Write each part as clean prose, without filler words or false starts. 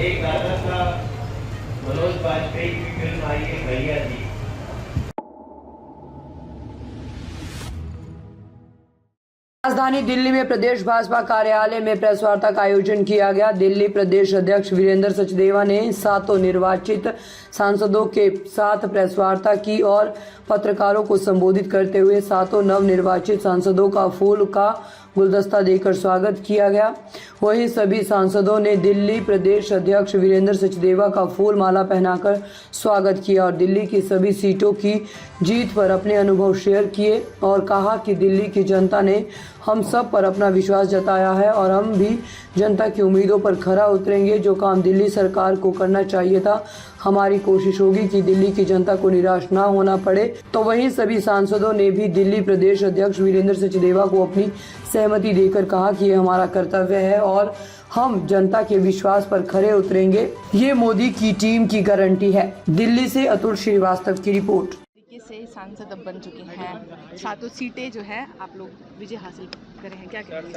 एक गाना था, मनोज बाजपेयी की फिल्म आई है भैया जी। राजधानी दिल्ली में प्रदेश भाजपा कार्यालय में प्रेस वार्ता का आयोजन किया गया। दिल्ली प्रदेश अध्यक्ष वीरेंद्र सचदेवा ने 7 निर्वाचित सांसदों के साथ प्रेस वार्ता की और पत्रकारों को संबोधित करते हुए 7 नवनिर्वाचित सांसदों का फूल का गुलदस्ता देकर स्वागत किया गया। वहीं सभी सांसदों ने दिल्ली प्रदेश अध्यक्ष वीरेंद्र सचदेवा का फूल माला पहनाकर स्वागत किया और दिल्ली की सभी सीटों की जीत पर अपने अनुभव शेयर किए और कहा कि दिल्ली की जनता ने हम सब पर अपना विश्वास जताया है और हम भी जनता की उम्मीदों पर खरा उतरेंगे। जो काम दिल्ली सरकार को करना चाहिए था, हमारी कोशिश होगी कि दिल्ली की जनता को निराश ना होना पड़े। तो वहीं सभी सांसदों ने भी दिल्ली प्रदेश अध्यक्ष वीरेंद्र सचदेवा को अपनी सहमति देकर कहा कि ये हमारा कर्तव्य है और हम जनता के विश्वास पर खरे उतरेंगे। ये मोदी की टीम की गारंटी है। दिल्ली से अतुल श्रीवास्तव की रिपोर्ट। से सांसद अब बन चुके हैं, 7 सीटें जो है आप लोग विजय हासिल करे हैं, क्या कहेंगे?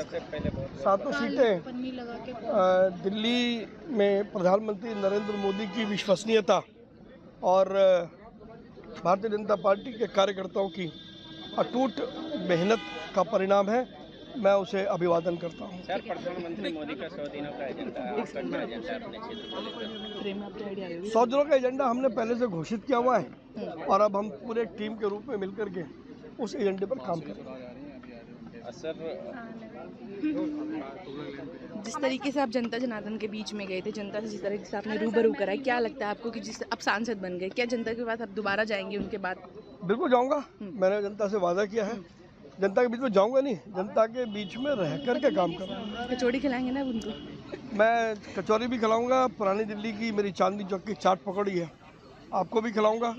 7 सीटें दिल्ली में प्रधानमंत्री नरेंद्र मोदी की विश्वसनीयता और भारतीय जनता पार्टी के कार्यकर्ताओं की अटूट मेहनत का परिणाम है। मैं उसे अभिवादन करता हूँ। सर, प्रधानमंत्री मोदी का 100 दिनों का एजेंडा है, आपका क्या एजेंडा है अपने क्षेत्र में? 100 दिनों का एजेंडा हमने पहले से घोषित किया हुआ है और अब हम पूरे टीम के रूप में मिलकर के उस एजेंडे पर काम कर रहे हैं। सर, जिस तरीके से आप जनता जनार्दन के बीच में गए थे, जनता से जिस तरीके से आपने रूबरू कराई, क्या लगता है आपको कि जिस अब सांसद बन गए, क्या जनता के पास आप दोबारा जाएंगे उनके बाद? बिल्कुल जाऊँगा। मैंने जनता से वादा किया है, जनता के बीच में जाऊंगा नहीं, जनता के बीच में रह कर के काम करूँगा। कचौड़ी खिलाएंगे ना उनको? मैं कचौरी भी खिलाऊंगा, पुरानी दिल्ली की मेरी चांदनी चौक की चाट पकौड़ी है, आपको भी खिलाऊंगा,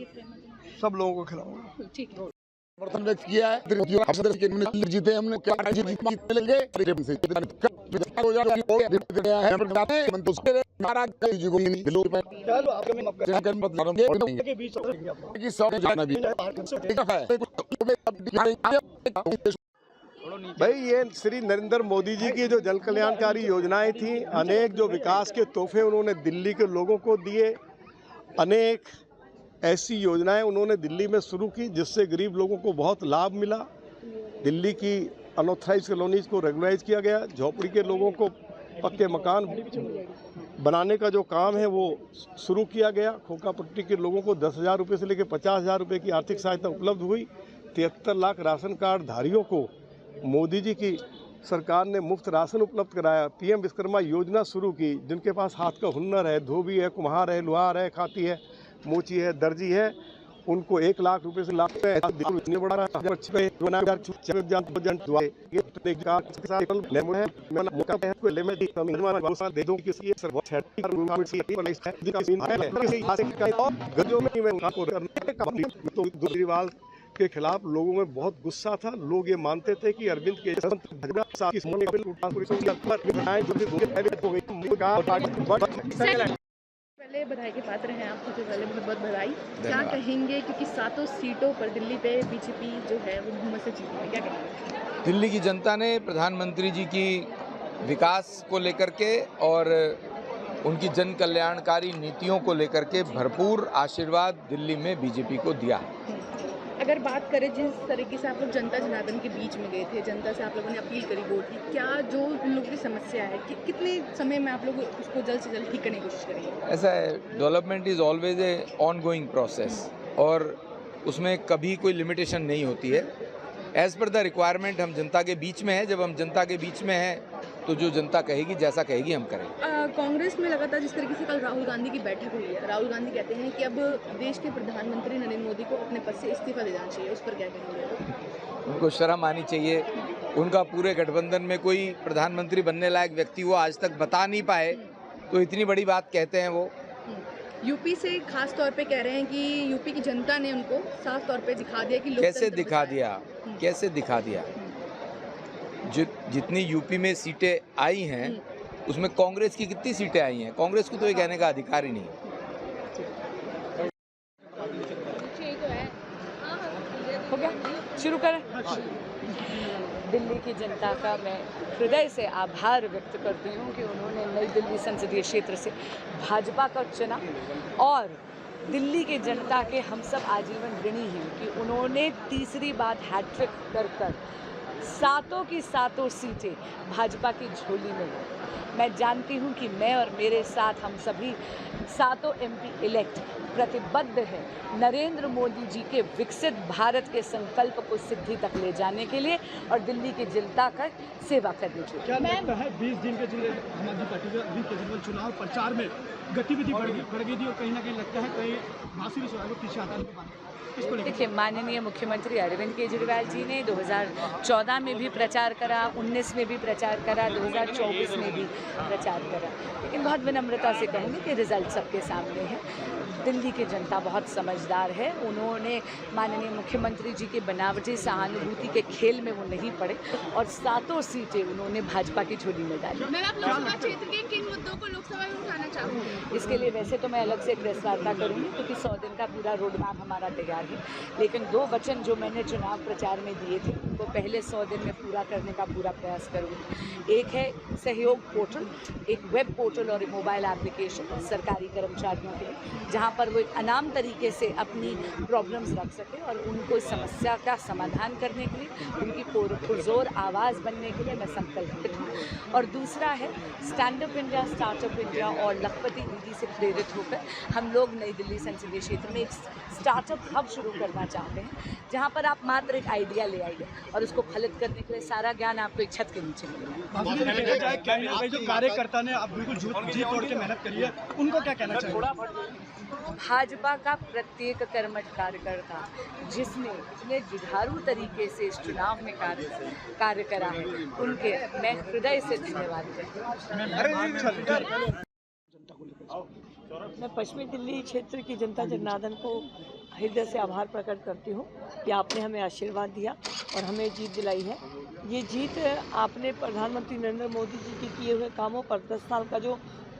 सब लोगों को खिलाऊंगा। ठीक है। समर्थन व्यक्त किया है। जीते हमने क्या जीतेंगे भाई, ये श्री नरेंद्र मोदी जी की जो जन कल्याणकारी योजनाएं थी, अनेक जो विकास के तोहफे उन्होंने दिल्ली के लोगों को दिए, अनेक ऐसी योजनाएं उन्होंने दिल्ली में शुरू की जिससे गरीब लोगों को बहुत लाभ मिला। दिल्ली की अनऑथराइज कॉलोनीज को रेगुलाइज किया गया, झोपड़ी के लोगों को पक्के मकान बनाने का जो काम है वो शुरू किया गया। खोखा पट्टी के लोगों को 10,000 रुपये से लेकर 50,000 रुपये की आर्थिक सहायता उपलब्ध हुई। 73 लाख राशन कार्ड धारियों को मोदी जी की सरकार ने मुफ्त राशन उपलब्ध कराया। पीएम विश्वकर्मा योजना शुरू की। जिनके पास हाथ का हुनर है, धोबी है, कुम्हार है, लोहार है, खाती है, मोची है, दर्जी है, उनको 1 लाख रुपए से लाभ बढ़ा रहा है। के खिलाफ लोगों में बहुत गुस्सा था। लोग ये मानते थे कि अरविंद पहले बधाई के पात्र हैं आप, सबसे पहले बहुत बहुत बधाई। क्या कहेंगे, क्योंकि 7 सीटों पर दिल्ली पे बीजेपी जो है वो बहुमत से जीती है, क्या कहेंगे? दिल्ली की जनता ने प्रधानमंत्री जी की विकास को लेकर के और उनकी जन कल्याणकारी नीतियों को लेकर के भरपूर आशीर्वाद दिल्ली में बीजेपी को दिया। अगर बात करें जिस तरीके से आप लोग जनता जनार्दन के बीच में गए थे, जनता से आप लोगों ने अपील करी वोट की, क्या जो उन लोगों की समस्या है कि कितने समय में आप लोग उसको जल्द से जल्द ठीक करने की कोशिश करेंगे? ऐसा है, development is always a on going process और उसमें कभी कोई लिमिटेशन नहीं होती है। एज़ पर द रिक्वायरमेंट हम जनता के बीच में है। जब हम जनता के बीच में हैं तो जो जनता कहेगी, जैसा कहेगी, हम करेंगे। कांग्रेस में लगातार जिस तरीके से कल राहुल गांधी की बैठक हुई है, राहुल गांधी कहते हैं कि अब देश के प्रधानमंत्री नरेंद्र मोदी को अपने पद से इस्तीफा देना चाहिए, उस पर क्या कहेंगे? उनको शर्म आनी चाहिए। उनका पूरे गठबंधन में कोई प्रधानमंत्री बनने लायक व्यक्ति वो आज तक बता नहीं पाए, तो इतनी बड़ी बात कहते हैं वो। यूपी से खास तौर पे कह रहे हैं कि यूपी की जनता ने उनको साफ तौर पे दिखा दिया कि कैसे दिखा दिया, कैसे दिखा दिया। जितनी यूपी में सीटें आई हैं उसमें कांग्रेस की कितनी सीटें आई हैं? कांग्रेस को तो ये कहने का अधिकार ही नहीं है। हो गया, शुरू करें। दिल्ली की जनता का मैं हृदय से आभार व्यक्त करती हूँ कि उन्होंने नई दिल्ली संसदीय क्षेत्र से भाजपा का चुना और दिल्ली की जनता के हम सब आजीवन ऋणी हैं कि उन्होंने तीसरी बार हैट्रिक कर सातों की सातों सीटें भाजपा की झोली में ली। मैं जानती हूँ कि मैं और मेरे साथ हम सभी सातों MP इलेक्ट प्रतिबद्ध हैं नरेंद्र मोदी जी के विकसित भारत के संकल्प को सिद्धि तक ले जाने के लिए और दिल्ली की जनता का सेवा करने के लिए। क्या लगता है 20 दिन के जो आम आदमी पार्टी का अभी केजरीवाल चुनाव प्रचार में गतिविधि बढ़ गई थी और कहीं ना कहीं लगता है कहीं बांसुरी सवाल को पीछे आता है? देखिए, माननीय मुख्यमंत्री अरविंद केजरीवाल जी ने 2014 में भी प्रचार करा, 19 में भी प्रचार करा, 2024 में भी प्रचार करा, लेकिन बहुत विनम्रता से कहूँगी कि रिजल्ट सबके सामने है। दिल्ली की जनता बहुत समझदार है। उन्होंने माननीय मुख्यमंत्री जी के बनावटी सहानुभूति के खेल में वो नहीं पड़े और सातों सीटें उन्होंने भाजपा की झोली में डाली। मैं आप लोकसभा क्षेत्र के किन मुद्दों को लोकसभा में उठाना चाहूँगी? इसके लिए वैसे तो मैं अलग से प्रेस वार्ता करूँगी क्योंकि 100 दिन का पूरा रोड मैप हमारा तैयार है, लेकिन 2 वचन जो मैंने चुनाव प्रचार में दिए थे उनको पहले 100 दिन में पूरा करने का पूरा प्रयास करूँगी। एक है सहयोग पोर्टल, एक वेब पोर्टल और एक मोबाइल एप्लीकेशन सरकारी कर्मचारियों के लिए, जहाँ पर वो एक अनाम तरीके से अपनी प्रॉब्लम्स रख सके और उनको इस समस्या का समाधान करने के लिए उनकी पुरजोर आवाज़ बनने के लिए मैं संकल्पित हूँ। और दूसरा है stand up India, startup India और लखपति दीदी से प्रेरित होकर हम लोग नई दिल्ली संसदीय क्षेत्र में एक स्टार्टअप हब शुरू करना चाहते हैं, जहाँ पर आप मात्र एक आइडिया ले आइए और उसको फलित करने के लिए सारा ज्ञान आपको एक छत के नीचे मिलेगा। जो कार्यकर्ता ने आप बिल्कुल जी तोड़ के मेहनत करी है, उनको क्या कहना चाहिए? भाजपा का प्रत्येक कर्मठ कार्यकर्ता जिसने जुझारू तरीके से इस चुनाव में कार्य करा है, उनके मैं हृदय से धन्यवाद करती हूँ। मैं पश्चिमी दिल्ली क्षेत्र की जनता जनार्दन को हृदय से आभार प्रकट करती हूँ कि आपने हमें आशीर्वाद दिया और हमें जीत दिलाई है। ये जीत आपने प्रधानमंत्री नरेंद्र मोदी जी के किए हुए कामों पर 10 साल का जो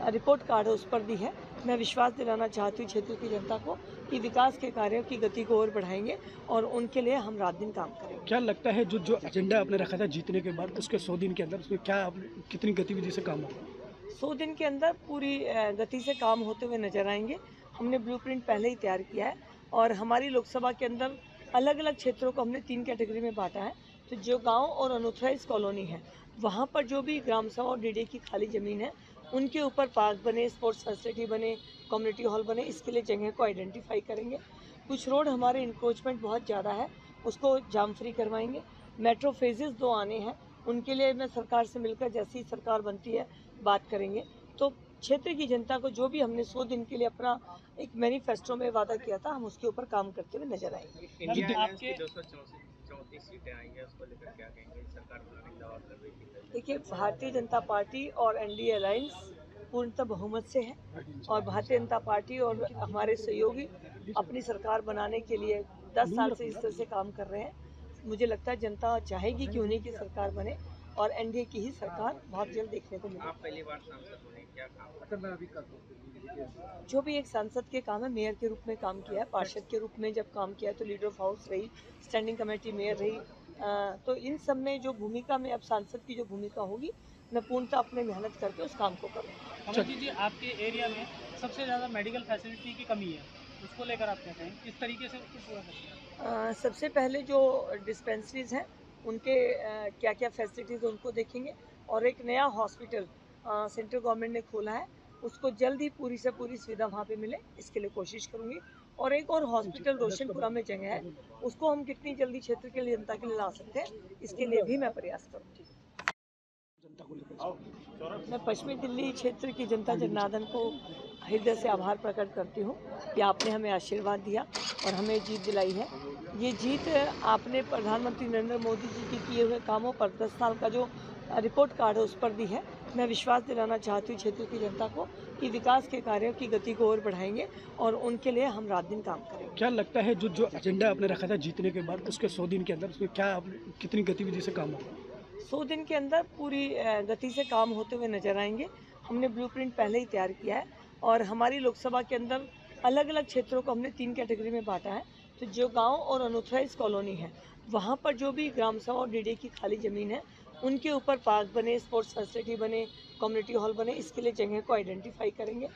रिपोर्ट कार्ड है उस पर दी है। मैं विश्वास दिलाना चाहती हूँ क्षेत्र की जनता को कि विकास के कार्यों की गति को और बढ़ाएंगे और उनके लिए हम रात दिन काम करेंगे। क्या लगता है जो एजेंडा आपने रखा था जीतने के बाद, उसके 100 दिन के अंदर उसमें क्या कितनी गतिविधि से काम होगा? 100 दिन के अंदर पूरी गति से काम होते हुए नजर आएंगे। हमने ब्लूप्रिंट पहले ही तैयार किया है और हमारी लोकसभा के अंदर अलग अलग क्षेत्रों को हमने 3 कैटेगरी में बांटा है। तो जो गांव और अनऑथराइज कॉलोनी है वहां पर जो भी ग्राम सभा और डीडीए की खाली ज़मीन है उनके ऊपर पार्क बने, स्पोर्ट्स फैसिलिटी बने, कम्युनिटी हॉल बने, इसके लिए जगह को आइडेंटिफाई करेंगे। कुछ रोड हमारे इंक्रोचमेंट बहुत ज़्यादा है, उसको जाम फ्री करवाएंगे। मेट्रो फेजेस 2 आने हैं, उनके लिए मैं सरकार से मिलकर जैसी सरकार बनती है बात करेंगे। तो क्षेत्र की जनता को जो भी हमने 100 दिन के लिए अपना एक मैनिफेस्टो में वादा किया था, हम उसके ऊपर काम करते हुए नजर आएंगे। आपके 234 सीटें आई हैं, उसको लेकर क्या कहेंगे? सरकार बनाने का दावा कर रही थी। देखिए, भारतीय जनता पार्टी और एनडीए अलायंस पूर्णतः बहुमत से है और भारतीय जनता पार्टी और हमारे सहयोगी अपनी सरकार बनाने के लिए 10 साल से इस तरह से काम कर रहे हैं। मुझे लगता है जनता चाहेगी कि उन्हीं की सरकार बने और एनडीए की ही सरकार बहुत जल्द देखने को मिले। आप पहली बार सांसद बने, क्या काम? जो भी एक सांसद के काम है, मेयर के रूप में काम किया है, पार्षद के रूप में जब काम किया है तो लीडर ऑफ हाउस रही, स्टैंडिंग कमेटी मेयर रही, तो इन सब में जो भूमिका में अब सांसद की जो भूमिका होगी मैं पूर्णतः अपने मेहनत करके उस काम को करूँगा। कमल जी, आपके एरिया में सबसे ज़्यादा मेडिकल फैसिलिटी की कमी है, उसको लेकर आप क्या कहें, किस तरीके से उसको पूरा करते हैं? सबसे पहले जो डिस्पेंसरीज हैं उनके क्या क्या फैसिलिटीज़ उनको देखेंगे और एक नया हॉस्पिटल सेंट्रल गवर्नमेंट ने खोला है, उसको जल्द ही पूरी से पूरी सुविधा वहाँ पे मिले, इसके लिए कोशिश करूँगी। और एक और हॉस्पिटल रोशनपुरा में जगह है, उसको हम कितनी जल्दी क्षेत्र के लिए जनता के लिए ला सकते हैं, इसके लिए भी मैं प्रयास करूँगी। मैं पश्चिमी दिल्ली क्षेत्र की जनता जनार्दन को हृदय से आभार प्रकट करती हूँ कि आपने हमें आशीर्वाद दिया और हमें जीत दिलाई है। ये जीत आपने प्रधानमंत्री नरेंद्र मोदी जी के किए हुए कामों पर 10 साल का जो रिपोर्ट कार्ड है उस पर दी है। मैं विश्वास दिलाना चाहती हूँ क्षेत्र की जनता को कि विकास के कार्यों की गति को और बढ़ाएंगे और उनके लिए हम रात दिन काम करेंगे। क्या लगता है जो एजेंडा आपने रखा था जीतने के बाद, उसके 100 दिन के अंदर उसमें क्या कितनी गतिविधि से काम होगा? 100 दिन के अंदर पूरी गति से काम होते हुए नजर आएंगे। हमने ब्लूप्रिंट पहले ही तैयार किया है और हमारी लोकसभा के अंदर अलग अलग क्षेत्रों को हमने 3 कैटेगरी में बांटा है। तो जो गांव और अनऑथराइज कॉलोनी है वहाँ पर जो भी ग्राम सभा और डीडी की खाली ज़मीन है उनके ऊपर पार्क बने, स्पोर्ट्स फैसिलिटी बने, कम्युनिटी हॉल बने, इसके लिए जगह को आइडेंटिफाई करेंगे।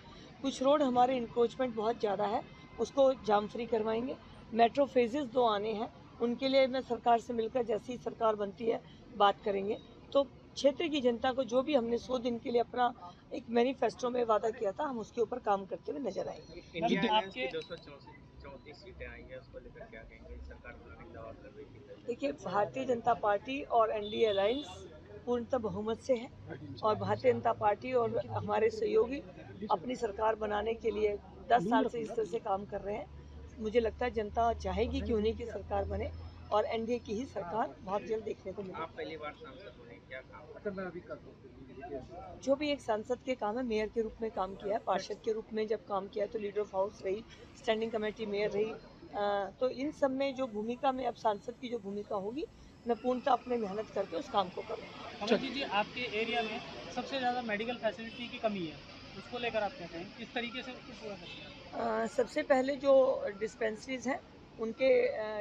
कुछ रोड हमारे इंक्रोचमेंट बहुत ज़्यादा है, उसको जाम फ्री करवाएंगे। मेट्रो फेजेस 2 आने हैं, उनके लिए मैं सरकार से मिलकर जैसी सरकार बनती है बात करेंगे। तो क्षेत्र की जनता को जो भी हमने 100 दिन के लिए अपना एक मैनिफेस्टो में वादा किया था, हम उसके ऊपर काम करते हुए नजर आएंगे। इंडिया अलायंस की 234 सीटें आई हैं, उसको लेकर क्या कहेंगे? सरकार बनाने का दावा कर रही थी। देखिए, भारतीय जनता पार्टी और एनडीए अलायंस पूर्णतः बहुमत से है और भारतीय जनता पार्टी और हमारे सहयोगी अपनी सरकार बनाने के लिए 10 साल से इस तरह से काम कर रहे हैं। मुझे लगता है जनता चाहेगी कि उन्हीं की सरकार बने और एनडीए की ही सरकार बहुत जल्द देखने को मिले। आप पहली बार सांसद बने, क्या काम? जो भी एक सांसद के काम है, मेयर के रूप में काम किया है, पार्षद के रूप में जब काम किया है तो लीडर ऑफ हाउस रही, स्टैंडिंग कमेटी मेयर रही, तो इन सब में जो भूमिका में अब सांसद की जो भूमिका होगी, मैं पूर्णतः अपने मेहनत करके उस काम को करूँगा। कमल जी, आपके एरिया में सबसे ज़्यादा मेडिकल फैसिलिटी की कमी है, उसको लेकर आप क्या कहें? किस तरीके से उसको पूरा करते हैं? सबसे पहले जो डिस्पेंसरीज हैं उनके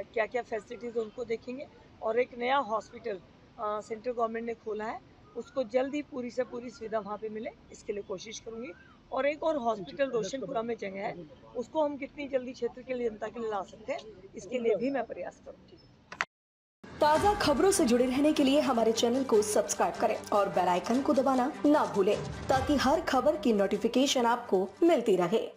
क्या क्या फैसिलिटीज़ है उनको देखेंगे और एक नया हॉस्पिटल सेंट्रल गवर्नमेंट ने खोला है, उसको जल्द ही पूरी से पूरी सुविधा वहाँ पे मिले, इसके लिए कोशिश करूँगी। और एक और हॉस्पिटल रोशनपुरा में जगह है, उसको हम कितनी जल्दी क्षेत्र के लिए जनता के लिए ला सकते हैं, इसके लिए भी मैं प्रयास करूँगी। ताज़ा खबरों से जुड़े रहने के लिए हमारे चैनल को सब्सक्राइब करें और बेल आइकन को दबाना ना भूलें ताकि हर खबर की नोटिफिकेशन आपको मिलती रहे।